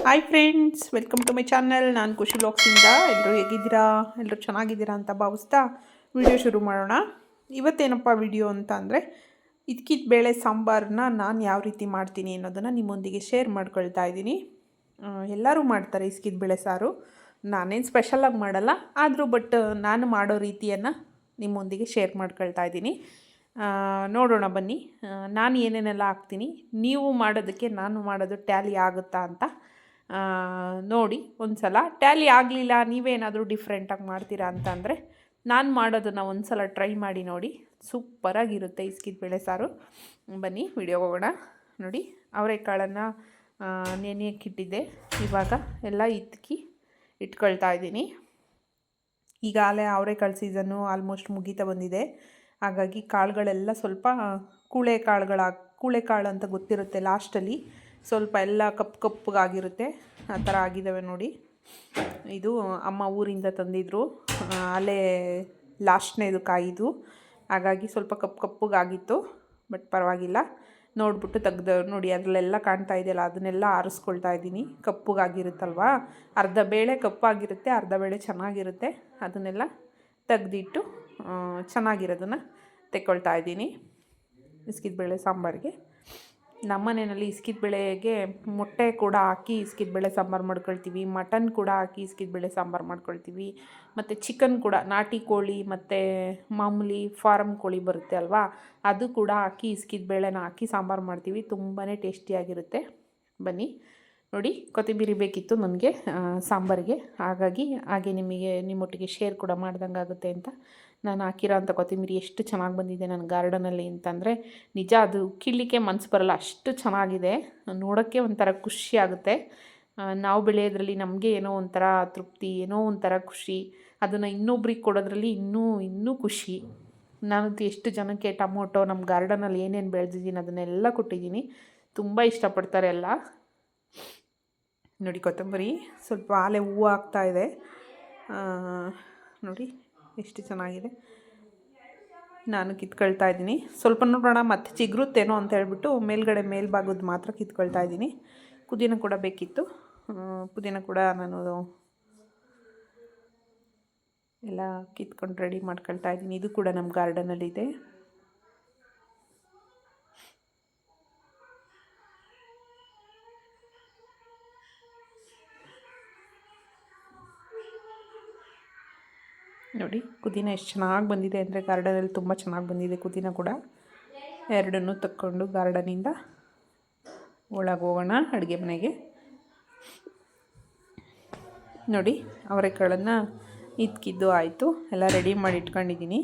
Hi friends, welcome to my channel. ನಾನು ಖುಷಿ ವ್ಲಾಗ್ಸಿಂದ. ಎಲ್ಲರೂ ಹೇಗಿದ್ದೀರಾ? ಎಲ್ಲರೂ ಚೆನ್ನಾಗಿದ್ದೀರಾ ಅಂತ ಭಾವಿಸ್ತಾ ವಿಡಿಯೋ ಶುರು ಮಾಡೋಣ. ಇವತ್ತೇನಪ್ಪ ವಿಡಿಯೋ ಅಂತ ಅಂದರೆ, ಇದ್ಕಿದ ಬೇಳೆ ಸಾಂಬಾರನ್ನ ನಾನು ಯಾವ ರೀತಿ ಮಾಡ್ತೀನಿ ಅನ್ನೋದನ್ನು ನಿಮ್ಮೊಂದಿಗೆ ಶೇರ್ ಮಾಡ್ಕೊಳ್ತಾ ಇದ್ದೀನಿ. ಎಲ್ಲರೂ ಮಾಡ್ತಾರೆ ಇಸ್ಕಿದ ಬೇಳೆ ಸಾರು. ನಾನೇನು ಸ್ಪೆಷಲಾಗಿ ಮಾಡಲ್ಲ, ಆದರೂ ನಾನು ಮಾಡೋ ರೀತಿಯನ್ನು ನಿಮ್ಮೊಂದಿಗೆ ಶೇರ್ ಮಾಡ್ಕೊಳ್ತಾ ಇದ್ದೀನಿ. ನೋಡೋಣ ಬನ್ನಿ. ನಾನು ಏನೇನೆಲ್ಲ ಹಾಕ್ತೀನಿ, ನೀವು ಮಾಡೋದಕ್ಕೆ ನಾನು ಮಾಡೋದು ಟ್ಯಾಲಿ ಆಗುತ್ತಾ ಅಂತ ನೋಡಿ ಒಂದು ಸಲ. ಟ್ಯಾಲಿ ಆಗಲಿಲ್ಲ, ನೀವೇನಾದರೂ ಡಿಫ್ರೆಂಟಾಗಿ ಮಾಡ್ತೀರಾ ಅಂತಂದರೆ ನಾನು ಮಾಡೋದನ್ನು ಒಂದು ಸಲ ಟ್ರೈ ಮಾಡಿ ನೋಡಿ. ಸೂಪರಾಗಿರುತ್ತೆ ಇಸ್ಕಿದ ಬೇಳೆ ಸಾರು. ಬನ್ನಿ ವಿಡಿಯೋ ಹೋಗೋಣ. ನೋಡಿ, ಅವರೆಕಾಳನ್ನು ನೆನೆಯಕ್ಕಿಟ್ಟಿದ್ದೆ. ಇವಾಗ ಎಲ್ಲ ಇಟ್ಕೊಳ್ತಾ ಇದ್ದೀನಿ. ಈಗಾಗಲೇ ಅವರೆಕಾಳು ಸೀಸನ್ನು ಆಲ್ಮೋಸ್ಟ್ ಮುಗೀತಾ ಬಂದಿದೆ. ಹಾಗಾಗಿ ಕಾಳುಗಳೆಲ್ಲ ಸ್ವಲ್ಪ ಕೂಳೆಕಾಳು ಅಂತ ಗೊತ್ತಿರುತ್ತೆ, ಲಾಸ್ಟಲ್ಲಿ ಸ್ವಲ್ಪ ಎಲ್ಲ ಕಪ್ಪಗಾಗಿರುತ್ತೆ. ಆ ಥರ ಆಗಿದ್ದಾವೆ ನೋಡಿ. ಇದು ಅಮ್ಮ ಊರಿಂದ ತಂದಿದ್ರು, ಅಲ್ಲೇ ಲಾಸ್ಟ್ನೇದು ಕಾಯಿದು. ಹಾಗಾಗಿ ಸ್ವಲ್ಪ ಕಪ್ಪಗಾಗಿತ್ತು, ಬಟ್ ಪರವಾಗಿಲ್ಲ. ನೋಡ್ಬಿಟ್ಟು ತೆಗ್ದು ನೋಡಿ, ಅದರಲ್ಲೆಲ್ಲ ಕಾಣ್ತಾ ಇದೆಯಲ್ಲ, ಅದನ್ನೆಲ್ಲ ಆರಿಸ್ಕೊಳ್ತಾ ಇದ್ದೀನಿ. ಕಪ್ಪಗಾಗಿರುತ್ತಲ್ವ, ಅರ್ಧ ಬೇಳೆ ಕಪ್ಪಾಗಿರುತ್ತೆ, ಅರ್ಧ ಬೇಳೆ ಚೆನ್ನಾಗಿರುತ್ತೆ. ಅದನ್ನೆಲ್ಲ ತೆಗ್ದಿಟ್ಟು ಚೆನ್ನಾಗಿರೋದನ್ನು ತೆಕ್ಕೊಳ್ತಾ ಇದ್ದೀನಿ ಇಸ್ಕಿದ ಬೇಳೆ ಸಾಂಬಾರಿಗೆ. ನಮ್ಮ ಮನೆಯಲ್ಲಿ ಇಸ್ಕಿದ ಬೇಳೆಗೆ ಮೊಟ್ಟೆ ಕೂಡ ಹಾಕಿ ಇಸ್ಕಿದ ಬೇಳೆ ಸಾಂಬಾರು ಮಾಡ್ಕೊಳ್ತೀವಿ. ಮಟನ್ ಕೂಡ ಹಾಕಿ ಇಸ್ಕಿದ ಬೇಳೆ ಸಾಂಬಾರು ಮಾಡ್ಕೊಳ್ತೀವಿ. ಮತ್ತು ಚಿಕನ್ ಕೂಡ, ನಾಟಿ ಕೋಳಿ ಮತ್ತು ಮಾಮೂಲಿ ಫಾರಮ್ ಕೋಳಿ ಬರುತ್ತೆ ಅಲ್ವಾ, ಅದು ಕೂಡ ಹಾಕಿ ಇಸ್ಕಿದ ಬೇಳೆನ ಹಾಕಿ ಸಾಂಬಾರು ಮಾಡ್ತೀವಿ. ತುಂಬಾ ಟೇಸ್ಟಿಯಾಗಿರುತ್ತೆ. ಬನ್ನಿ ನೋಡಿ, ಕೊತ್ತಂಬರಿ ಬೇಕಿತ್ತು ನನಗೆ ಸಾಂಬಾರಿಗೆ. ಹಾಗೆ ನಿಮ್ಮೊಟ್ಟಿಗೆ ಶೇರ್ ಕೂಡ ಮಾಡ್ದಂಗೆ ಆಗುತ್ತೆ ಅಂತ ನಾನು ಹಾಕಿರೋ ಅಂಥ ಕೊತ್ತಂಬರಿ ಎಷ್ಟು ಚೆನ್ನಾಗಿ ಬಂದಿದೆ ನನ್ನ ಗಾರ್ಡನಲ್ಲಿ ಅಂತಂದರೆ ನಿಜ, ಅದು ಕೀಳಲಿಕ್ಕೆ ಮನಸ್ಸು ಬರಲ್ಲ, ಅಷ್ಟು ಚೆನ್ನಾಗಿದೆ. ನೋಡೋಕ್ಕೆ ಒಂಥರ ಖುಷಿ ಆಗುತ್ತೆ. ನಾವು ಬೆಳೆಯೋದ್ರಲ್ಲಿ ನಮಗೆ ಏನೋ ಒಂಥರ ತೃಪ್ತಿ, ಏನೋ ಒಂಥರ ಖುಷಿ. ಅದನ್ನು ಇನ್ನೊಬ್ರಿಗೆ ಕೊಡೋದ್ರಲ್ಲಿ ಇನ್ನೂ ಖುಷಿ. ನಾನಂತೂ ಎಷ್ಟು ಜನಕ್ಕೆ ಟೊಮೊಟೊ ನಮ್ಮ ಗಾರ್ಡನಲ್ಲಿ ಏನೇನು ಬೆಳೆದಿದ್ದೀನಿ ಅದನ್ನೆಲ್ಲ ಕೊಟ್ಟಿದ್ದೀನಿ. ತುಂಬ ಇಷ್ಟಪಡ್ತಾರೆ ಎಲ್ಲ. ನೋಡಿ, ಕೊತ್ತಂಬರಿ ಸ್ವಲ್ಪ ಆಲೆ ಹೂವು ಆಗ್ತಾಯಿದೆ ನೋಡಿ, ಎಷ್ಟು ಚೆನ್ನಾಗಿದೆ. ನಾನು ಕಿತ್ಕೊಳ್ತಾ ಇದ್ದೀನಿ. ಸ್ವಲ್ಪ ನೋಡೋಣ ಮತ್ತೆ ಚಿಗುರುತ್ತೇನೋ ಅಂತ ಹೇಳ್ಬಿಟ್ಟು ಮೇಲ್ಭಾಗದ ಮಾತ್ರ ಕಿತ್ಕೊಳ್ತಾ ಇದ್ದೀನಿ. ಪುದೀನ ಕೂಡ ಬೇಕಿತ್ತು. ಪುದೀನ ಕೂಡ ನಾನು ಎಲ್ಲ ಕಿತ್ಕೊಂಡು ರೆಡಿ ಮಾಡ್ಕೊಳ್ತಾ ಇದ್ದೀನಿ. ಇದು ಕೂಡ ನಮ್ಮ ಗಾರ್ಡನಲ್ಲಿದೆ. ನೋಡಿ, ಪುದೀನ ಎಷ್ಟು ಚೆನ್ನಾಗಿ ಬಂದಿದೆ ಅಂದರೆ ಗಾರ್ಡನಲ್ಲಿ ತುಂಬ ಚೆನ್ನಾಗಿ ಬಂದಿದೆ ಪುದೀನ ಕೂಡ. ಎರಡನ್ನೂ ತಕ್ಕೊಂಡು ಗಾರ್ಡನಿಂದ ಒಳಗೆ ಹೋಗೋಣ ಅಡುಗೆ ಮನೆಗೆ. ನೋಡಿ, ಅವರೆಕಾಳನ್ನು ಇದ್ಕಿದ್ದು ಆಯಿತು, ಎಲ್ಲ ರೆಡಿ ಮಾಡಿ ಇಟ್ಕೊಂಡಿದ್ದೀನಿ.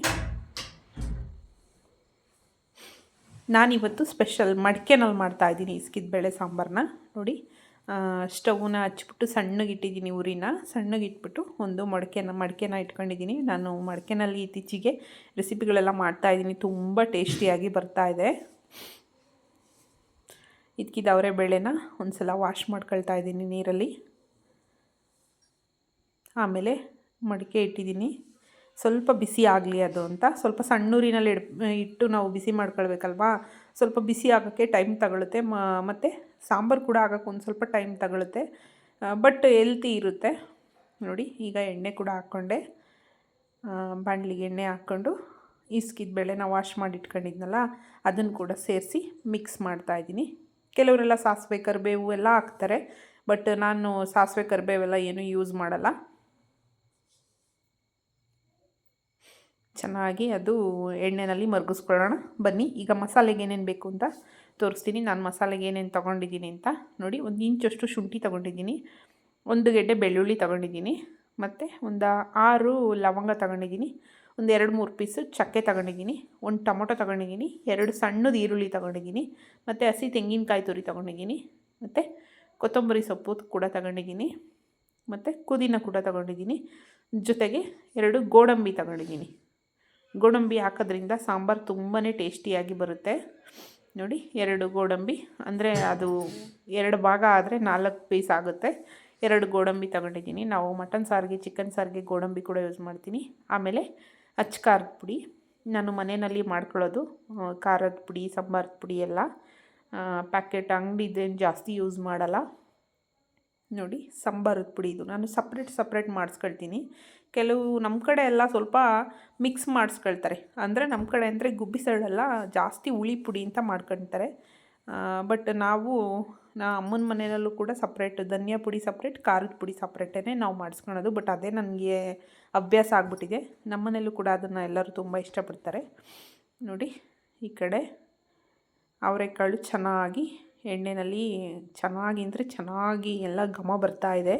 ನಾನಿವತ್ತು ಸ್ಪೆಷಲ್ ಮಡಿಕೆನಲ್ಲಿ ಮಾಡ್ತಾಯಿದ್ದೀನಿ ಇಸ್ಕಿದ ಬೇಳೆ ಸಾಂಬಾರನ್ನ. ನೋಡಿ, ಸ್ಟವ್ನ ಹಚ್ಬಿಟ್ಟು ಸಣ್ಣಗಿಟ್ಟಿದ್ದೀನಿ, ಉರಿನ ಸಣ್ಣಗಿಟ್ಬಿಟ್ಟು ಒಂದು ಮಡಿಕೆನ ಇಟ್ಕೊಂಡಿದ್ದೀನಿ. ನಾನು ಮಡಿಕೆನಲ್ಲಿ ಇತ್ತೀಚೆಗೆ ರೆಸಿಪಿಗಳೆಲ್ಲ ಮಾಡ್ತಾಯಿದ್ದೀನಿ, ತುಂಬ ಟೇಸ್ಟಿಯಾಗಿ ಬರ್ತಾಯಿದೆ. ಇದ್ಕಿದ ಅವರೆ ಬೇಳೆನ ಒಂದು ಸಲ ವಾಶ್ ಮಾಡ್ಕೊಳ್ತಾ ಇದ್ದೀನಿ ನೀರಲ್ಲಿ. ಆಮೇಲೆ ಮಡಿಕೆ ಇಟ್ಟಿದ್ದೀನಿ, ಸ್ವಲ್ಪ ಬಿಸಿ ಆಗಲಿ ಅದು ಅಂತ. ಸ್ವಲ್ಪ ಸಣ್ಣೂರಿನಲ್ಲಿ ಇಟ್ಟು ನಾವು ಬಿಸಿ ಮಾಡ್ಕೊಳ್ಬೇಕಲ್ವಾ, ಸ್ವಲ್ಪ ಬಿಸಿ ಆಗೋಕ್ಕೆ ಟೈಮ್ ತಗೊಳುತ್ತೆ. ಮತ್ತು ಸಾಂಬಾರು ಕೂಡ ಆಗೋಕ್ಕೆ ಒಂದು ಸ್ವಲ್ಪ ಟೈಮ್ ತಗೊಳುತ್ತೆ, ಬಟ್ ಹೆಲ್ತಿ ಇರುತ್ತೆ. ನೋಡಿ, ಈಗ ಎಣ್ಣೆ ಕೂಡ ಹಾಕ್ಕೊಂಡೆ. ಬಾಣಲಿಗೆ ಎಣ್ಣೆ ಹಾಕ್ಕೊಂಡು ಇಸ್ಕಿದ ಬೇಳೆನ ವಾಶ್ ಮಾಡಿ ಇಟ್ಕೊಂಡಿದ್ನಲ್ಲ ಅದನ್ನು ಕೂಡ ಸೇರಿಸಿ ಮಿಕ್ಸ್ ಮಾಡ್ತಾಯಿದ್ದೀನಿ. ಕೆಲವರೆಲ್ಲ ಸಾಸಿವೆ ಕರಿಬೇವು ಎಲ್ಲ ಹಾಕ್ತಾರೆ, ಬಟ್ ನಾನು ಸಾಸಿವೆ ಕರಿಬೇವೆಲ್ಲ ಏನೂ ಯೂಸ್ ಮಾಡಲ್ಲ. ಚೆನ್ನಾಗಿ ಅದು ಎಣ್ಣೆಯಲ್ಲಿ ಮರುಗಿಸ್ಕೊಳ್ಳೋಣ. ಬನ್ನಿ, ಈಗ ಮಸಾಲೆಗೆ ಏನೇನು ಬೇಕು ಅಂತ ತೋರಿಸ್ತೀನಿ. ನಾನು ಮಸಾಲೆಗೆ ಏನೇನು ತೊಗೊಂಡಿದ್ದೀನಿ ಅಂತ ನೋಡಿ. 1 ಇಂಚಷ್ಟು ಶುಂಠಿ ತೊಗೊಂಡಿದ್ದೀನಿ, 1 ಗೆಡ್ಡೆ ಬೆಳ್ಳುಳ್ಳಿ ತೊಗೊಂಡಿದ್ದೀನಿ, ಮತ್ತು ಒಂದು 6 ಲವಂಗ ತೊಗೊಂಡಿದ್ದೀನಿ, ಒಂದು 2-3 ಪೀಸು ಚಕ್ಕೆ ತೊಗೊಂಡಿದ್ದೀನಿ, 1 ಟೊಮೊಟೊ ತೊಗೊಂಡಿದ್ದೀನಿ, 2 ಸಣ್ಣದು ಈರುಳ್ಳಿ ತೊಗೊಂಡಿದ್ದೀನಿ, ಮತ್ತು ಹಸಿ ತೆಂಗಿನಕಾಯಿ ತುರಿ ತೊಗೊಂಡಿದ್ದೀನಿ, ಮತ್ತು ಕೊತ್ತಂಬರಿ ಸೊಪ್ಪು ಕೂಡ ತೊಗೊಂಡಿದ್ದೀನಿ, ಮತ್ತು ಪುದೀನ ಕೂಡ ತೊಗೊಂಡಿದ್ದೀನಿ. ಜೊತೆಗೆ 2 ಗೋಡಂಬಿ ತೊಗೊಂಡಿದ್ದೀನಿ. ಗೋಡಂಬಿ ಹಾಕೋದ್ರಿಂದ ಸಾಂಬಾರು ತುಂಬಾ ಟೇಸ್ಟಿಯಾಗಿ ಬರುತ್ತೆ. ನೋಡಿ, 2 ಗೋಡಂಬಿ ಅಂದರೆ ಅದು 2 ಭಾಗ ಆದರೆ 4 ಪೀಸ್ ಆಗುತ್ತೆ. 2 ಗೋಡಂಬಿ ತೊಗೊಂಡಿದ್ದೀನಿ. ನಾವು ಮಟನ್ ಸಾರಿಗೆ, ಚಿಕನ್ ಸಾರಿಗೆ ಗೋಡಂಬಿ ಕೂಡ ಯೂಸ್ ಮಾಡ್ತೀನಿ. ಆಮೇಲೆ ಅಚ್ಚ ಖಾರದ ಪುಡಿ, ನಾನು ಮನೆಯಲ್ಲಿ ಮಾಡ್ಕೊಳ್ಳೋದು ಖಾರದ ಪುಡಿ, ಸಾಂಬಾರದ ಪುಡಿ ಎಲ್ಲ ಪ್ಯಾಕೆಟ್ ಅಂಗಡಿದೇನು ಜಾಸ್ತಿ ಯೂಸ್ ಮಾಡಲ್ಲ. ನೋಡಿ ಸಾಂಬಾರದ ಪುಡಿ ಇದು ನಾನು ಸಪ್ರೇಟ್ ಮಾಡಿಸ್ಕೊಳ್ತೀನಿ. ಕೆಲವು ನಮ್ಮ ಕಡೆ ಎಲ್ಲ ಸ್ವಲ್ಪ ಮಿಕ್ಸ್ ಮಾಡಿಸ್ಕೊಳ್ತಾರೆ. ಅಂದರೆ ನಮ್ಮ ಕಡೆ ಅಂದರೆ ಗುಬ್ಬಿ ಸೈಡೆಲ್ಲ ಜಾಸ್ತಿ ಹುಳಿ ಪುಡಿ ಅಂತ ಮಾಡ್ಕೊಳ್ತಾರೆ. ಬಟ್ ಅಮ್ಮನ ಮನೆಯಲ್ಲೂ ಕೂಡ ಸಪ್ರೇಟ್ ಧನಿಯಾ ಪುಡಿ ಸಪ್ರೇಟ್, ಖಾರದ ಪುಡಿ ಸಪ್ರೇಟೇ ನಾವು ಮಾಡಿಸ್ಕೊಳೋದು. ಬಟ್ ಅದೇ ನನಗೆ ಅಭ್ಯಾಸ ಆಗಿಬಿಟ್ಟಿದೆ. ನಮ್ಮನೇಲೂ ಕೂಡ ಅದನ್ನು ಎಲ್ಲರೂ ತುಂಬ ಇಷ್ಟಪಡ್ತಾರೆ. ನೋಡಿ ಈ ಕಡೆ ಅವರೆಕಾಳು ಚೆನ್ನಾಗಿ ಎಣ್ಣೆಯಲ್ಲಿ ಚೆನ್ನಾಗಿ ಎಲ್ಲ ಘಮ ಬರ್ತಾ ಇದೆ.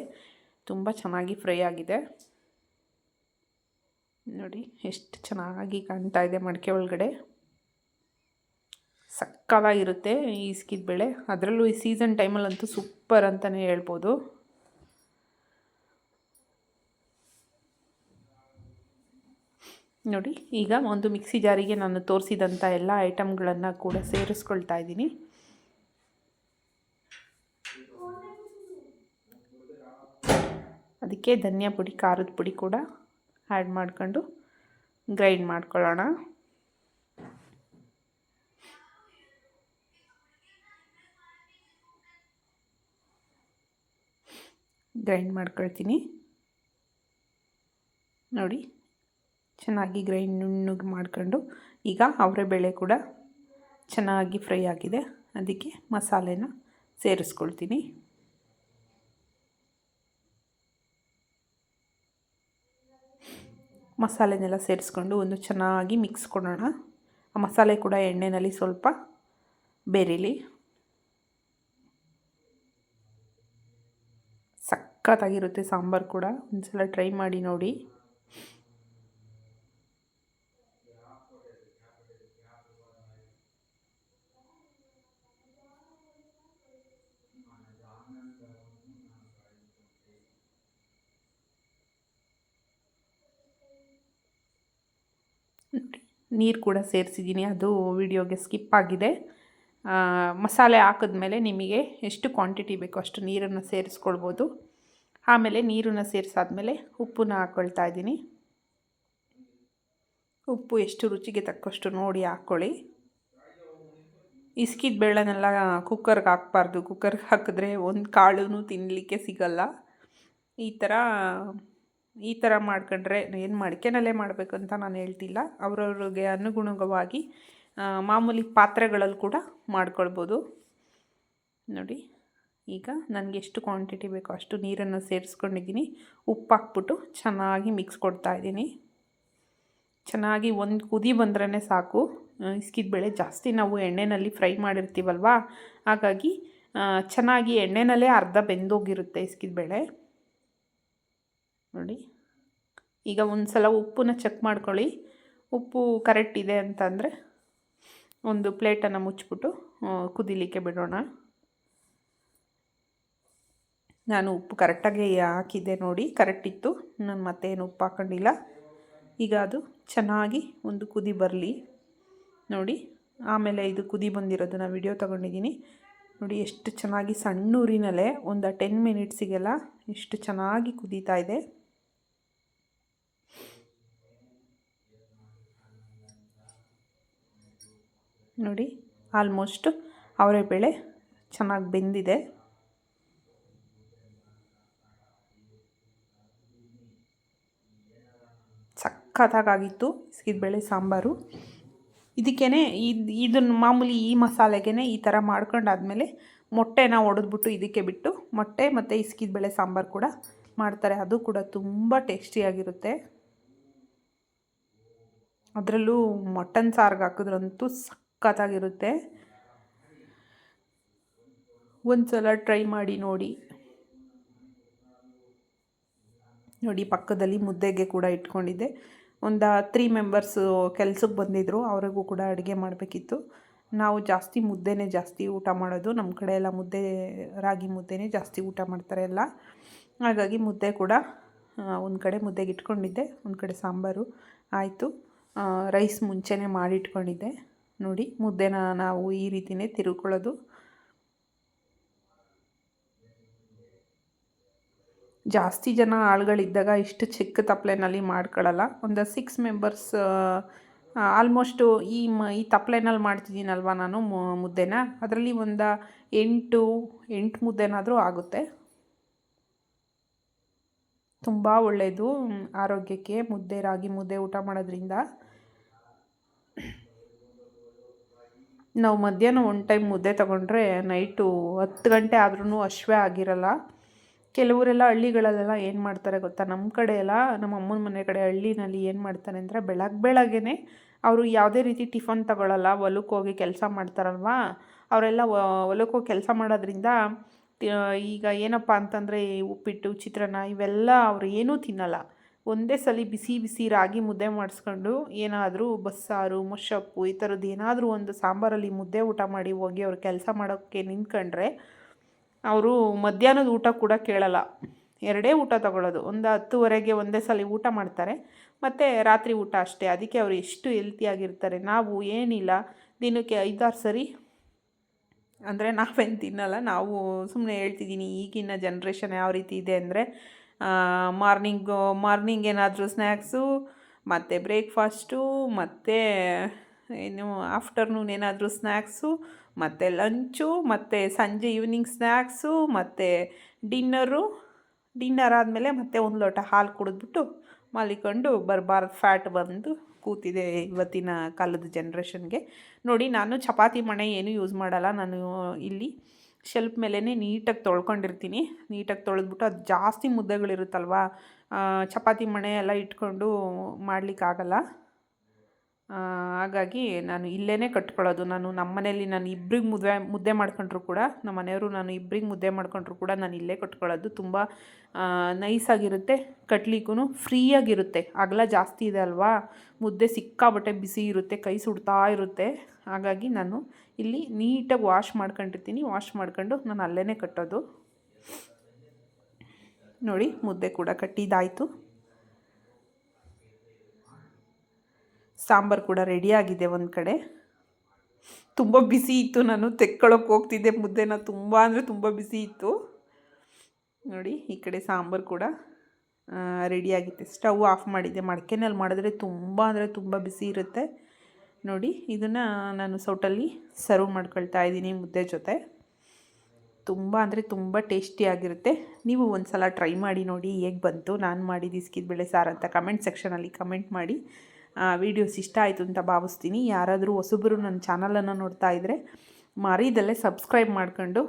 ತುಂಬ ಚೆನ್ನಾಗಿ ಫ್ರೈ ಆಗಿದೆ. ನೋಡಿ ಎಷ್ಟು ಚೆನ್ನಾಗಿ ಕಾಣ್ತಾ ಇದೆ ಮಡಿಕೆ ಒಳಗಡೆ. ಸಕ್ಕತ್ತಾಗಿರುತ್ತೆ ಈ ಇಸ್ಕಿದ ಬೇಳೆ. ಅದರಲ್ಲೂ ಈ ಸೀಸನ್ ಟೈಮಲ್ಲಂತೂ ಸೂಪರ್ ಅಂತಲೇ ಹೇಳ್ಬೋದು. ನೋಡಿ ಈಗ ಒಂದು ಮಿಕ್ಸಿ ಜಾರಿಗೆ ನಾನು ತೋರಿಸಿದಂಥ ಎಲ್ಲ ಐಟಮ್ಗಳನ್ನು ಕೂಡ ಸೇರಿಸ್ಕೊಳ್ತಾ ಇದ್ದೀನಿ. ಅದಕ್ಕೆ ಧನಿಯಾ ಪುಡಿ, ಖಾರದ ಪುಡಿ ಕೂಡ ಆ್ಯಡ್ ಮಾಡ್ಕೊಂಡು ಗ್ರೈಂಡ್ ಮಾಡ್ಕೊಳ್ಳೋಣ. ಗ್ರೈಂಡ್ ಮಾಡ್ಕೊಳ್ತೀನಿ. ನೋಡಿ ಚೆನ್ನಾಗಿ ನುಣ್ಣಗೆ ಮಾಡ್ಕೊಂಡು ಈಗ ಅವರೆಬೇಳೆ ಕೂಡ ಚೆನ್ನಾಗಿ ಫ್ರೈ ಆಗಿದೆ. ಅದಕ್ಕೆ ಮಸಾಲೆನ ಸೇರಿಸ್ಕೊಳ್ತೀನಿ. ಮಸಾಲೆನೆಲ್ಲ ಸೇರಿಸ್ಕೊಂಡು ಒಂದು ಚೆನ್ನಾಗಿ ಮಿಕ್ಸ್ ಕೊಡೋಣ. ಆ ಮಸಾಲೆ ಕೂಡ ಎಣ್ಣೆಯಲ್ಲಿ ಸ್ವಲ್ಪ ಬೇರೀಲಿ. ಸಖತ್ತಾಗಿರುತ್ತೆ ಸಾಂಬಾರು ಕೂಡ. ಒಂದ್ಸಲ ಟ್ರೈ ಮಾಡಿ ನೋಡಿ. ನೀರು ಕೂಡ ಸೇರಿಸಿದ್ದೀನಿ, ಅದು ವಿಡಿಯೋಗೆ ಸ್ಕಿಪ್ ಆಗಿದೆ. ಮಸಾಲೆ ಹಾಕಿದ್ಮೇಲೆ ನಿಮಗೆ ಎಷ್ಟು ಕ್ವಾಂಟಿಟಿ ಬೇಕೋ ಅಷ್ಟು ನೀರನ್ನು ಸೇರಿಸ್ಕೊಳ್ಬೋದು. ಆಮೇಲೆ ನೀರನ್ನು ಸೇರಿಸಾದ್ಮೇಲೆ ಉಪ್ಪನ್ನ ಹಾಕ್ಕೊಳ್ತಾ ಇದ್ದೀನಿ. ಉಪ್ಪು ಎಷ್ಟು ರುಚಿಗೆ ತಕ್ಕಷ್ಟು ನೋಡಿ ಹಾಕ್ಕೊಳ್ಳಿ. ಇಸ್ಕಿದ ಬೇಳೆನೆಲ್ಲ ಕುಕ್ಕರ್ಗೆ ಹಾಕಬಾರ್ದು. ಕುಕ್ಕರ್ಗೆ ಹಾಕಿದ್ರೆ ಒಂದು ಕಾಳು ತಿನ್ನಲಿಕ್ಕೆ ಸಿಗಲ್ಲ. ಈ ಥರ ಮಾಡ್ಕೊಂಡ್ರೆ ಏನು ಮಡಿಕೆನಲ್ಲೇ ಮಾಡಬೇಕಂತ ನಾನು ಹೇಳ್ತಿಲ್ಲ. ಅವರವ್ರಿಗೆ ಅನುಗುಣವಾಗಿ ಮಾಮೂಲಿ ಪಾತ್ರೆಗಳಲ್ಲಿ ಕೂಡ ಮಾಡ್ಕೊಳ್ಬೋದು. ನೋಡಿ ಈಗ ನನಗೆ ಎಷ್ಟು ಕ್ವಾಂಟಿಟಿ ಬೇಕೋ ಅಷ್ಟು ನೀರನ್ನು ಸೇರಿಸ್ಕೊಂಡಿದ್ದೀನಿ. ಉಪ್ಪು ಹಾಕ್ಬಿಟ್ಟು ಚೆನ್ನಾಗಿ ಮಿಕ್ಸ್ ಕೊಡ್ತಾಯಿದ್ದೀನಿ. ಚೆನ್ನಾಗಿ ಒಂದು ಕುದಿ ಬಂದ್ರೇ ಸಾಕು. ಇಸ್ಕಿದ ಬೇಳೆ ಜಾಸ್ತಿ ನಾವು ಎಣ್ಣೆಯಲ್ಲಿ ಫ್ರೈ ಮಾಡಿರ್ತೀವಲ್ವ, ಹಾಗಾಗಿ ಚೆನ್ನಾಗಿ ಎಣ್ಣೆನಲ್ಲೇ ಅರ್ಧ ಬೆಂದೋಗಿರುತ್ತೆ ಇಸ್ಕಿದ ಬೇಳೆ. ನೋಡಿ ಈಗ ಒಂದು ಸಲ ಉಪ್ಪನ್ನ ಚೆಕ್ ಮಾಡ್ಕೊಳ್ಳಿ. ಉಪ್ಪು ಕರೆಕ್ಟ್ ಇದೆ ಅಂತಂದರೆ ಒಂದು ಪ್ಲೇಟನ್ನು ಮುಚ್ಚಿಬಿಟ್ಟು ಕುದಿಲಿಕ್ಕೆ ಬಿಡೋಣ. ನಾನು ಉಪ್ಪು ಕರೆಕ್ಟಾಗಿ ಹಾಕಿದ್ದೆ ನೋಡಿ, ಕರೆಕ್ಟ್ ಇತ್ತು. ನಾನು ಮತ್ತೇನು ಉಪ್ಪು ಹಾಕೊಂಡಿಲ್ಲ. ಈಗ ಅದು ಚೆನ್ನಾಗಿ ಒಂದು ಕುದಿ ಬರಲಿ. ನೋಡಿ ಆಮೇಲೆ ಇದು ಕುದಿ ಬಂದಿರೋದನ್ನ ವಿಡಿಯೋ ತೊಗೊಂಡಿದ್ದೀನಿ. ನೋಡಿ ಎಷ್ಟು ಚೆನ್ನಾಗಿ ಸಣ್ಣ ಊರಿನಲ್ಲೇ ಒಂದು 10 ಮಿನಿಟ್ಸಿಗೆಲ್ಲ ಎಷ್ಟು ಚೆನ್ನಾಗಿ ಕುದೀತಾ ಇದೆ. ನೋಡಿ ಆಲ್ಮೋಸ್ಟ್ ಅವರೆಬೇಳೆ ಚೆನ್ನಾಗಿ ಬೆಂದಿದೆ. ಸಖತ್ತಾಗಿತ್ತು ಇಸ್ಕಿದ ಬೇಳೆ ಸಾಂಬಾರು. ಇದಕ್ಕೇ ಇದನ್ನು ಮಾಮೂಲಿ ಈ ಮಸಾಲೆಗೆ ಈ ಥರ ಮಾಡ್ಕೊಂಡಾದ್ಮೇಲೆ ಮೊಟ್ಟೆನ ಒಡೆದ್ಬಿಟ್ಟು ಇದಕ್ಕೆ ಬಿಟ್ಟು ಮೊಟ್ಟೆ ಮತ್ತು ಇಸ್ಕಿದ ಬೇಳೆ ಸಾಂಬಾರು ಕೂಡ ಮಾಡ್ತಾರೆ. ಅದು ಕೂಡ ತುಂಬ ಟೇಸ್ಟಿಯಾಗಿರುತ್ತೆ. ಅದರಲ್ಲೂ ಮಟನ್ ಸಾರಿಗೆ ಹಾಕಿದ್ರಂತೂ ಸಖತ್ತಾಗಿರುತ್ತೆ. ಒಂದು ಸಲ ಟ್ರೈ ಮಾಡಿ ನೋಡಿ. ನೋಡಿ ಪಕ್ಕದಲ್ಲಿ ಮುದ್ದೆಗೆ ಕೂಡ ಇಟ್ಕೊಂಡಿದ್ದೆ. ಒಂದು 3 ಮೆಂಬರ್ಸು ಕೆಲ್ಸಕ್ಕೆ ಬಂದಿದ್ದರು, ಅವರಿಗೂ ಕೂಡ ಅಡುಗೆ ಮಾಡಬೇಕಿತ್ತು. ನಾವು ಜಾಸ್ತಿ ಊಟ ಮಾಡೋದು. ನಮ್ಮ ಕಡೆ ಎಲ್ಲ ಮುದ್ದೆ, ರಾಗಿ ಮುದ್ದೆನೇ ಜಾಸ್ತಿ ಊಟ ಮಾಡ್ತಾರೆ ಎಲ್ಲ. ಹಾಗಾಗಿ ಮುದ್ದೆ ಕೂಡ ಒಂದು ಕಡೆ ಮುದ್ದೆಗೆ ಇಟ್ಕೊಂಡಿದ್ದೆ, ಒಂದು ಕಡೆ ಸಾಂಬಾರು ಆಯಿತು. ರೈಸ್ ಮುಂಚೆನೇ ಮಾಡಿಟ್ಕೊಂಡಿದ್ದೆ. ನೋಡಿ ಮುದ್ದೆನ ನಾವು ಈ ರೀತಿಯೇ ತಿರುಕೊಳ್ಳೋದು. ಜಾಸ್ತಿ ಜನ ಆಳುಗಳಿದ್ದಾಗ ಇಷ್ಟು ಚಿಕ್ಕ ತಪ್ಪಲೆನಲ್ಲಿ ಮಾಡ್ಕೊಳ್ಳಲ್ಲ. ಒಂದು 6 ಮೆಂಬರ್ಸ್ ಆಲ್ಮೋಸ್ಟು ಈ ತಪ್ಪಲೆನಲ್ಲಿ ಮಾಡ್ತಿದ್ದೀನಲ್ವ ನಾನು ಮುದ್ದೆನ, ಅದರಲ್ಲಿ ಒಂದು 8 ಮುದ್ದೆನಾದರೂ ಆಗುತ್ತೆ. ತುಂಬ ಒಳ್ಳೆಯದು ಆರೋಗ್ಯಕ್ಕೆ. ಮುದ್ದೆ, ರಾಗಿ ಮುದ್ದೆ ಊಟ ಮಾಡೋದ್ರಿಂದ. ನಾವು ಮಧ್ಯಾಹ್ನ ಒಂದು ಟೈಮ್ ಮುದ್ದೆ ತೊಗೊಂಡ್ರೆ ನೈಟು 10 ಗಂಟೆ ಆದ್ರೂ ಹಶ್ವೇ ಆಗಿರಲ್ಲ. ಕೆಲವರೆಲ್ಲ ಹಳ್ಳಿಗಳಲ್ಲೆಲ್ಲ ಏನು ಮಾಡ್ತಾರೆ ಗೊತ್ತಾ, ನಮ್ಮ ಕಡೆ ಎಲ್ಲ, ನಮ್ಮ ಅಮ್ಮನ ಮನೆ ಕಡೆ ಹಳ್ಳಿನಲ್ಲಿ ಏನು ಮಾಡ್ತಾರೆ ಅಂದರೆ ಬೆಳಗ್ಗೆನೆ ಅವರು ಯಾವುದೇ ರೀತಿ ಟಿಫನ್ ತಗೊಳ್ಳಲ್ಲ. ಹೊಲಕ್ಕೆ ಹೋಗಿ ಕೆಲಸ ಮಾಡ್ತಾರಲ್ವ, ಅವರೆಲ್ಲ ಹೊಲಕ್ಕೆ ಹೋಗಿ ಕೆಲಸ ಮಾಡೋದ್ರಿಂದ ಈಗ ಏನಪ್ಪ ಅಂತಂದರೆ ಉಪ್ಪಿಟ್ಟು, ಚಿತ್ರಾನ್ನ ಇವೆಲ್ಲ ಅವರು ಏನೂ ತಿನ್ನಲ್ಲ. ಒಂದೇ ಸಲ ಬಿಸಿ ಬಿಸಿ ರಾಗಿ ಮುದ್ದೆ ಮಾಡಿಸ್ಕೊಂಡು ಏನಾದರೂ ಬಸ್ಸಾರು, ಮೊಸಪ್ಪು ಈ ಥರದ್ದು ಏನಾದರೂ ಒಂದು ಸಾಂಬಾರಲ್ಲಿ ಮುದ್ದೆ ಊಟ ಮಾಡಿ ಹೋಗಿ ಅವ್ರು ಕೆಲಸ ಮಾಡೋಕ್ಕೆ ನಿಂತ್ಕೊಂಡ್ರೆ ಅವರು ಮಧ್ಯಾಹ್ನದ ಊಟ ಕೂಡ ಕೇಳಲ್ಲ. 2 ಊಟ ತಗೊಳ್ಳೋದು. ಒಂದು 10:30ಗೆ ಒಂದೇ ಸಲ ಊಟ ಮಾಡ್ತಾರೆ, ಮತ್ತು ರಾತ್ರಿ ಊಟ ಅಷ್ಟೇ. ಅದಕ್ಕೆ ಅವರು ಎಷ್ಟು ಹೆಲ್ತಿಯಾಗಿರ್ತಾರೆ. ನಾವು ಏನಿಲ್ಲ, ದಿನಕ್ಕೆ 5-6 ಸರಿ ಅಂದರೆ ನಾವೇನು ತಿನ್ನಲ್ಲ. ನಾವು ಸುಮ್ಮನೆ ಹೇಳ್ತಿದ್ದೀನಿ, ಈಗಿನ ಜನ್ರೇಷನ್ ಯಾವ ರೀತಿ ಇದೆ ಅಂದರೆ ಮಾರ್ನಿಂಗ್ ಏನಾದರೂ ಸ್ನ್ಯಾಕ್ಸು, ಮತ್ತು ಬ್ರೇಕ್ಫಾಸ್ಟು, ಮತ್ತು ಏನು ಆಫ್ಟರ್ನೂನ್ ಏನಾದರೂ ಸ್ನ್ಯಾಕ್ಸು, ಮತ್ತು ಲಂಚು, ಮತ್ತು ಸಂಜೆ ಈವ್ನಿಂಗ್ ಸ್ನ್ಯಾಕ್ಸು, ಮತ್ತು ಡಿನ್ನರ್ ಆದಮೇಲೆ ಮತ್ತೆ ಒಂದು ಲೋಟ ಹಾಲು ಕುಡಿದ್ಬಿಟ್ಟು ಮಲಿಕೊಂಡು ಬರಬಾರ್ದು ಫ್ಯಾಟ್ ಬಂದು ಕೂತಿದೆ ಇವತ್ತಿನ ಕಾಲದ ಜನ್ರೇಷನ್ಗೆ. ನೋಡಿ, ನಾನು ಚಪಾತಿ ಮಣೆ ಏನೂ ಯೂಸ್ ಮಾಡಲ್ಲ. ನಾನು ಇಲ್ಲಿ ಶೆಲ್ಫ್ ಮೇಲೇ ನೀಟಾಗಿ ತೊಳ್ಕೊಂಡಿರ್ತೀನಿ. ನೀಟಾಗಿ ತೊಳೆದ್ಬಿಟ್ಟು, ಅದು ಜಾಸ್ತಿ ಮುದ್ದೆಗಳಿರುತ್ತಲ್ವ, ಚಪಾತಿ ಮಣೆ ಎಲ್ಲ ಇಟ್ಕೊಂಡು ಮಾಡಲಿಕ್ಕಾಗಲ್ಲ. ಹಾಗಾಗಿ ನಾನು ಇಲ್ಲೇ ಕಟ್ಕೊಳ್ಳೋದು. ನಮ್ಮ ಮನೇಲಿ ನಾನು ಇಬ್ಬರಿಗೆ ಮುದ್ದೆ ಮಾಡ್ಕೊಂಡ್ರು ಕೂಡ, ನಮ್ಮ ಮನೆಯವರು ನಾನು ಇಬ್ಬರಿಗೆ ಮುದ್ದೆ ಮಾಡ್ಕೊಂಡ್ರು ಕೂಡ ನಾನು ಇಲ್ಲೇ ಕಟ್ಕೊಳ್ಳೋದು. ತುಂಬ ನೈಸಾಗಿರುತ್ತೆ, ಕಟ್ಲಿಕ್ಕೂ ಫ್ರೀಯಾಗಿರುತ್ತೆ. ಅಗಲ ಜಾಸ್ತಿ ಇದೆ ಅಲ್ವಾ, ಮುದ್ದೆ ಸಿಕ್ಕಾಬಟ್ಟೆ ಬಿಸಿ ಇರುತ್ತೆ, ಕೈ ಸುಡ್ತಾ ಇರುತ್ತೆ. ಹಾಗಾಗಿ ನಾನು ಇಲ್ಲಿ ನೀಟಾಗಿ ವಾಶ್ ಮಾಡ್ಕೊಂಡಿರ್ತೀನಿ. ವಾಶ್ ಮಾಡ್ಕೊಂಡು ನಾನು ಅಲ್ಲೇ ಕಟ್ಟೋದು. ನೋಡಿ, ಮುದ್ದೆ ಕೂಡ ಕಟ್ಟಿದ್ದಾಯಿತು. ಸಾಂಬಾರು ಕೂಡ ರೆಡಿಯಾಗಿದೆ. ಒಂದು ಕಡೆ ತುಂಬ ಬಿಸಿ ಇತ್ತು, ನಾನು ತೆಕ್ಕೊಳ್ಳೋಕೆ ಹೋಗ್ತಿದ್ದೆ ಮುದ್ದೆನ. ತುಂಬ ಅಂದರೆ ತುಂಬ ಬಿಸಿ ಇತ್ತು. ನೋಡಿ, ಈ ಕಡೆ ಸಾಂಬಾರು ಕೂಡ ರೆಡಿಯಾಗಿದೆ. ಸ್ಟವ್ ಆಫ್ ಮಾಡಿದ್ದೆ. ಮಡಿಕೆನಲ್ಲಿ ಮಾಡಿದ್ರೆ ತುಂಬ ಅಂದರೆ ತುಂಬ ಬಿಸಿ ಇರುತ್ತೆ. ನೋಡಿ, ಇದನ್ನು ನಾನು ಸೌಟಲ್ಲಿ ಸರ್ವ್ ಮಾಡ್ಕೊಳ್ತಾ ಇದ್ದೀನಿ ಮುದ್ದೆ ಜೊತೆ. ತುಂಬ ಅಂದರೆ ತುಂಬ ಟೇಸ್ಟಿಯಾಗಿರುತ್ತೆ. ನೀವು ಒಂದು ಸಲ ಟ್ರೈ ಮಾಡಿ ನೋಡಿ ಹೇಗೆ ಬಂತು. ನಾನು ಮಾಡಿದ್ದು ಇಸ್ಕಿದ ಬೇಳೆ ಸಾರು ಅಂತ ಕಮೆಂಟ್ ಸೆಕ್ಷನಲ್ಲಿ ಕಮೆಂಟ್ ಮಾಡಿ. ವೀಡಿಯೋಸ್ ಇಷ್ಟ ಆಯಿತು ಅಂತ ಭಾವಿಸ್ತೀನಿ. ಯಾರಾದರೂ ಹೊಸಬರು ನನ್ನ ಚಾನಲನ್ನು ನೋಡ್ತಾ ಇದ್ದರೆ ಮರೀದಲ್ಲೇ ಸಬ್ಸ್ಕ್ರೈಬ್ ಮಾಡ್ಕೊಂಡು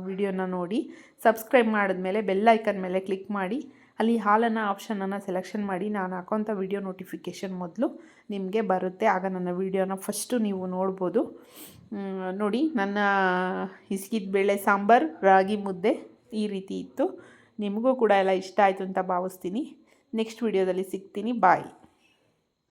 ವಿಡಿಯೋನ ನೋಡಿ. ಸಬ್ಸ್ಕ್ರೈಬ್ ಮಾಡಿದ್ಮೇಲೆ ಬೆಲ್ ಐಕನ್ ಮೇಲೆ ಕ್ಲಿಕ್ ಮಾಡಿ, ಅಲ್ಲಿ ಹಾಲನ್ನು ಆಪ್ಷನನ್ನು ಸೆಲೆಕ್ಷನ್ ಮಾಡಿ. ನಾನು ಹಾಕೋಂಥ ವಿಡಿಯೋ ನೋಟಿಫಿಕೇಷನ್ ಮೊದಲು ನಿಮಗೆ ಬರುತ್ತೆ. ಆಗ ನನ್ನ ವಿಡಿಯೋನ ಫಸ್ಟು ನೀವು ನೋಡ್ಬೋದು. ನೋಡಿ, ನನ್ನ ಇಸ್ಕಿದ ಬೇಳೆ ಸಾಂಬಾರು, ರಾಗಿ ಮುದ್ದೆ ಈ ರೀತಿ ಇತ್ತು. ನಿಮಗೂ ಕೂಡ ಎಲ್ಲ ಇಷ್ಟ ಆಯಿತು ಅಂತ ಭಾವಿಸ್ತೀನಿ. ನೆಕ್ಸ್ಟ್ ವಿಡಿಯೋದಲ್ಲಿ ಸಿಗ್ತೀನಿ. ಬಾಯ್.